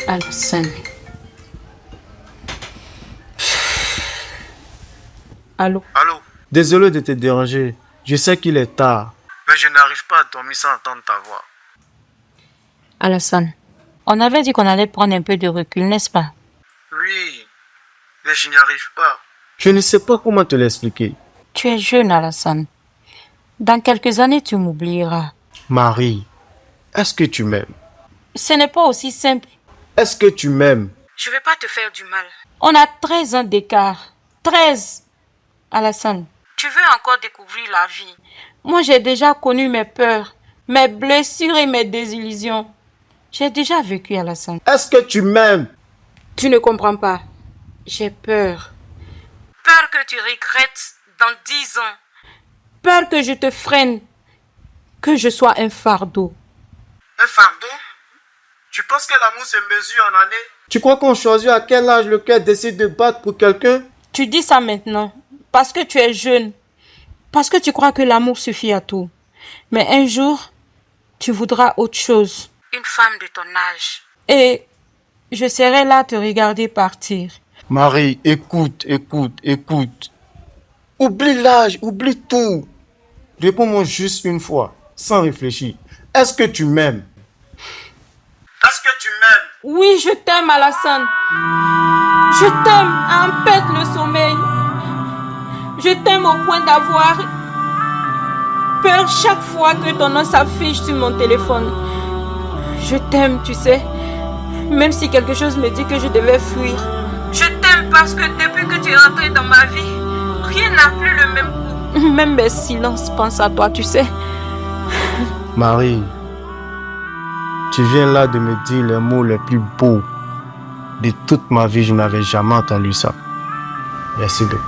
Alassane. Allô? Allô? Désolé de te déranger. Je sais qu'il est tard. Mais je n'arrive pas à dormir sans entendre ta voix. Alassane, on avait dit qu'on allait prendre un peu de recul, n'est-ce pas? Oui, mais je n'y arrive pas. Je ne sais pas comment te l'expliquer. Tu es jeune, Alassane. Dans quelques années, tu m'oublieras. Marie, est-ce que tu m'aimes? Ce n'est pas aussi simple. Est-ce que tu m'aimes? Je ne vais pas te faire du mal. On a 13 ans d'écart. 13! Alassane, tu veux encore découvrir la vie? Moi, j'ai déjà connu mes peurs, mes blessures et mes désillusions. J'ai déjà vécu, Alassane. Est-ce que tu m'aimes? Tu ne comprends pas. J'ai peur. Peur que tu regrettes dans 10 ans. Peur que je te freine. Que je sois un fardeau. Un fardeau? Tu penses que l'amour se mesure en années? Tu crois qu'on choisit à quel âge le cœur décide de battre pour quelqu'un? Tu dis ça maintenant parce que tu es jeune. Parce que tu crois que l'amour suffit à tout. Mais un jour, tu voudras autre chose. Une femme de ton âge. Et je serai là à te regarder partir. Marie, écoute. Oublie l'âge, oublie tout. Réponds-moi juste une fois, sans réfléchir. Est-ce que tu m'aimes? Est-ce que tu m'aimes? Oui, je t'aime, Alassane. Je t'aime à en perdre le sommeil. Je t'aime au point d'avoir peur chaque fois que ton nom s'affiche sur mon téléphone. Je t'aime, tu sais. Même si quelque chose me dit que je devais fuir. Je t'aime parce que depuis que tu es rentré dans ma vie, rien n'a plus le même goût. Même mes silences pensent à toi, tu sais. Marie, tu viens là de me dire les mots les plus beaux. De toute ma vie, je n'avais jamais entendu ça. Merci beaucoup.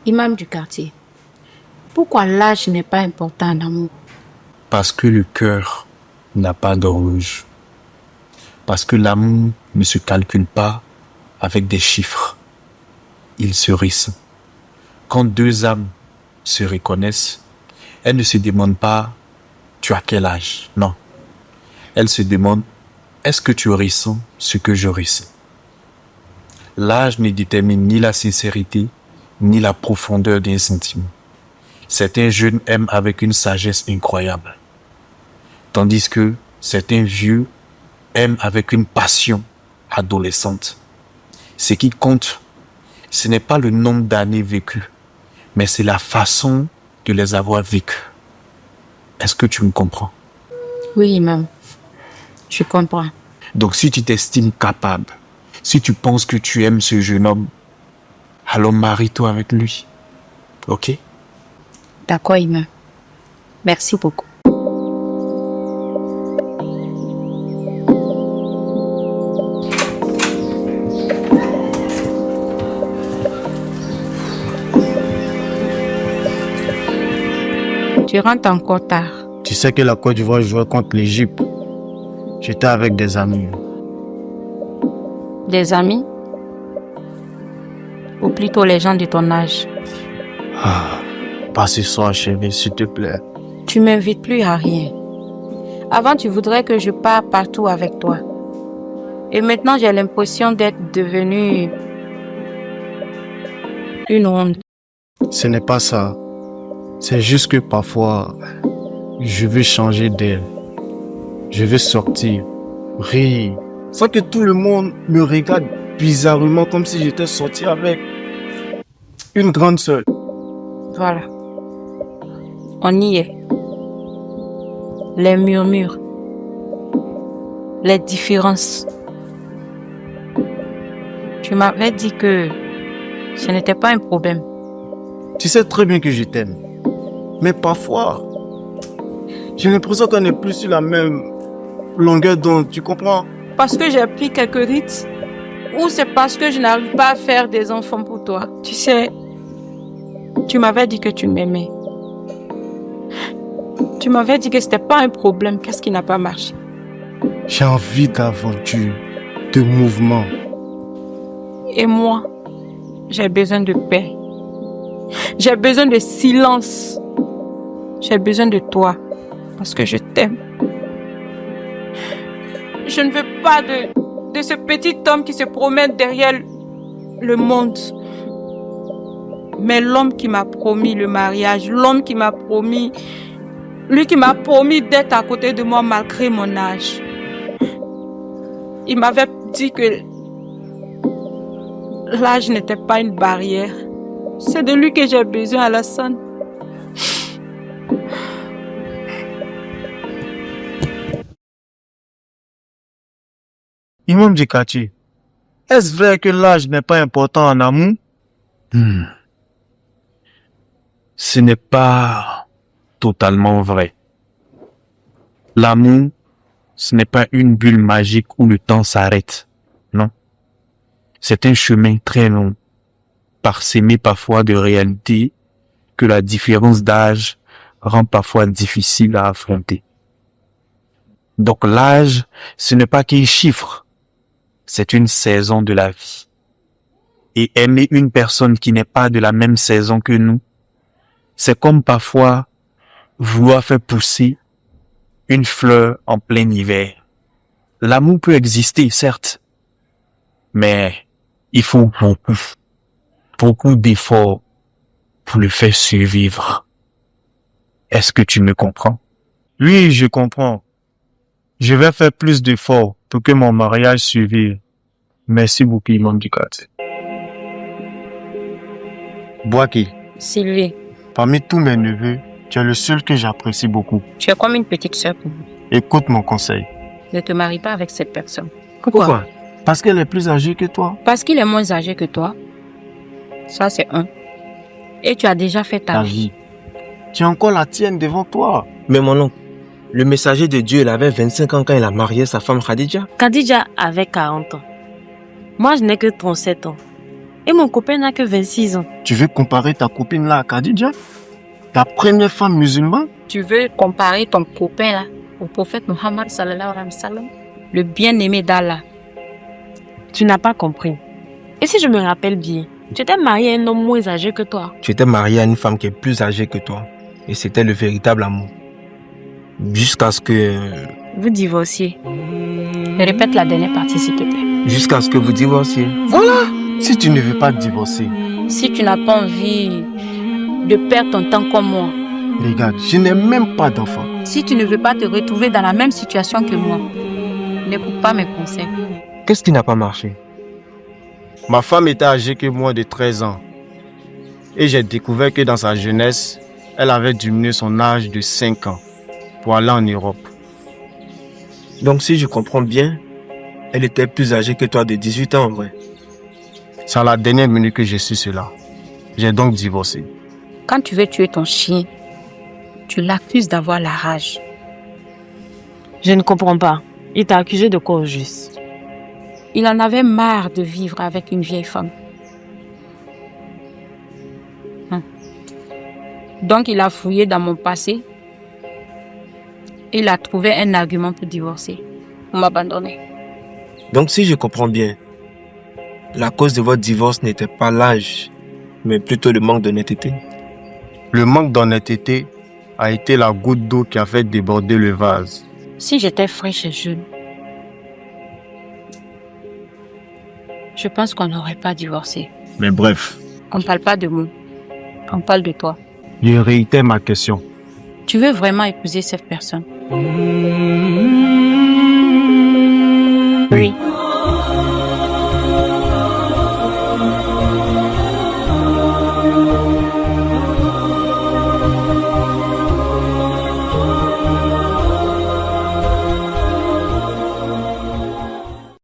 Imam du quartier, pourquoi l'âge n'est pas important en amour? Parce que le cœur n'a pas d'horloge. Parce que l'amour ne se calcule pas avec des chiffres. Il se ressent. Quand deux âmes se reconnaissent, elles ne se demandent pas « tu as quel âge ?» Non. Elles se demandent « est-ce que tu ressens ce que je ressens ?» L'âge ne détermine ni la sincérité, ni la profondeur d'un sentiment. Certains jeunes aiment avec une sagesse incroyable, tandis que certains vieux aiment avec une passion adolescente. Ce qui compte, ce n'est pas le nombre d'années vécues, mais c'est la façon de les avoir vécues. Est-ce que tu me comprends? Oui, Imam. Je comprends. Donc si tu t'estimes capable, si tu penses que tu aimes ce jeune homme, alors marie-toi avec lui. Ok? D'accord, Imam. Merci beaucoup. Tu rentres encore tard. Tu sais que la Côte d'Ivoire jouait contre l'Égypte. J'étais avec des amis. Des amis? Ou plutôt les gens de ton âge? Pas ce soir, chérie, s'il te plaît. Tu m'invites plus à rien. Avant, tu voudrais que je parte partout avec toi. Et maintenant, j'ai l'impression d'être devenue une honte. Ce n'est pas ça. C'est juste que parfois, je veux changer d'elle. Je veux sortir, rire, sans que tout le monde me regarde bizarrement comme si j'étais sorti avec une grande sœur. Voilà. On y est. Les murmures. Les différences. Tu m'avais dit que ce n'était pas un problème. Tu sais très bien que je t'aime. Mais parfois, j'ai l'impression qu'on n'est plus sur la même longueur d'onde, tu comprends? Parce que j'ai pris quelques rites. Ou c'est parce que je n'arrive pas à faire des enfants pour toi. Tu sais, tu m'avais dit que tu m'aimais. Tu m'avais dit que c'était pas un problème. Qu'est-ce qui n'a pas marché? J'ai envie d'aventure, de mouvement. Et moi, j'ai besoin de paix. J'ai besoin de silence. J'ai besoin de toi parce que je t'aime. Je ne veux pas de ce petit homme qui se promène derrière le monde. Mais l'homme qui m'a promis le mariage, l'homme qui m'a promis, lui qui m'a promis d'être à côté de moi malgré mon âge. Il m'avait dit que l'âge n'était pas une barrière. C'est de lui que j'ai besoin, Alassane. Imam Dikati, est-ce vrai que l'âge n'est pas important en amour? Ce n'est pas totalement vrai. L'amour, ce n'est pas une bulle magique où le temps s'arrête. Non. C'est un chemin très long, parsemé parfois de réalités que la différence d'âge rend parfois difficile à affronter. Donc l'âge, ce n'est pas qu'un chiffre, c'est une saison de la vie. Et aimer une personne qui n'est pas de la même saison que nous, c'est comme parfois vouloir faire pousser une fleur en plein hiver. L'amour peut exister, certes, mais il faut beaucoup d'efforts pour le faire survivre. Est-ce que tu me comprends? Oui, je comprends. Je vais faire plus d'efforts pour que mon mariage survive. Merci beaucoup, Imam Dikati. Boaki, Sylvie, parmi tous mes neveux, tu es le seul que j'apprécie beaucoup. tu es comme une petite sœur pour moi. Écoute mon conseil. Ne te marie pas avec cette personne. Pourquoi? Parce qu'elle est plus âgée que toi. Parce qu'il est moins âgé que toi. Ça, c'est un. Et tu as déjà fait ta vie. Tu as encore la tienne devant toi. Mais mon oncle, le messager de Dieu, il avait 25 ans quand il a marié sa femme Khadija. Khadija avait 40 ans. Moi, je n'ai que 37 ans. Et mon copain n'a que 26 ans. Tu veux comparer ta copine là à Khadija? Ta première femme musulmane? Tu veux comparer ton copain là au prophète Mohammed sallallahu alayhi wa sallam, le bien-aimé d'Allah. Tu n'as pas compris. Et si je me rappelle bien, tu t'es marié à un homme moins âgé que toi. Tu étais marié à une femme qui est plus âgée que toi. Et c'était le véritable amour. Jusqu'à ce que... Vous divorciez. Répète la dernière partie s'il te plaît. Jusqu'à ce que vous divorciez. Voilà! Si tu ne veux pas te divorcer, Si tu n'as pas envie de perdre ton temps comme moi, regarde, je n'ai même pas d'enfant. si tu ne veux pas te retrouver dans la même situation que moi, n'écoute pas mes conseils. Qu'est-ce qui n'a pas marché? Ma femme était âgée que moi de 13 ans. Et j'ai découvert que dans sa jeunesse, elle avait diminué son âge de 5 ans pour aller en Europe. Donc si je comprends bien, elle était plus âgée que toi de 18 ans en vrai. C'est à la dernière minute que j'ai su cela. J'ai donc divorcé. Quand tu veux tuer ton chien, tu l'accuses d'avoir la rage. Je ne comprends pas. Il t'a accusé de quoi au juste? Il en avait marre de vivre avec une vieille femme. Donc il a fouillé dans mon passé. Il a trouvé un argument pour divorcer, pour m'abandonner. Donc si je comprends bien, la cause de votre divorce n'était pas l'âge, mais plutôt le manque d'honnêteté. Le manque d'honnêteté a été la goutte d'eau qui a fait déborder le vase. Si j'étais fraîche et jeune, je pense qu'on n'aurait pas divorcé. Mais bref, On ne parle pas de moi, on parle de toi. je réitère ma question. Tu veux vraiment épouser cette personne? Oui.